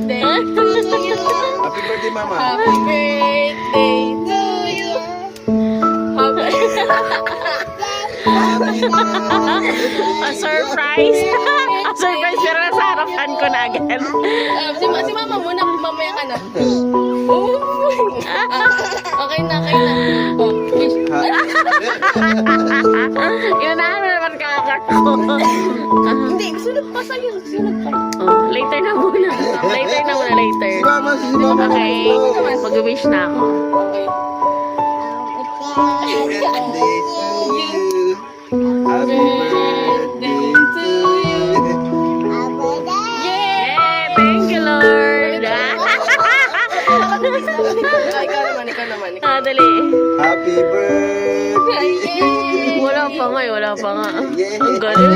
birthday to you. Happy birthday, Mama. Happy birthday to you. A surprise. A surprise pero nasa harapan ko na agad. Si Mama muna, mamaya ka na. Okay na, okay na. Oh, fish. Iunahan mo naman kakak ko. Hindi, sunod pa sa'yo. Sunod pa. Oh, later na muna. Later na muna, later. Si Mama, si Mama. Okay, mag-wish na ako. Okay. Happy birthday to you. Happy birthday to you. Yay! Thank you, Lord. Ikaw naman, ikaw naman. Ah, dali. Happy birthday. Yay! Wala pa nga, wala pa nga. Yeah. Ang galing.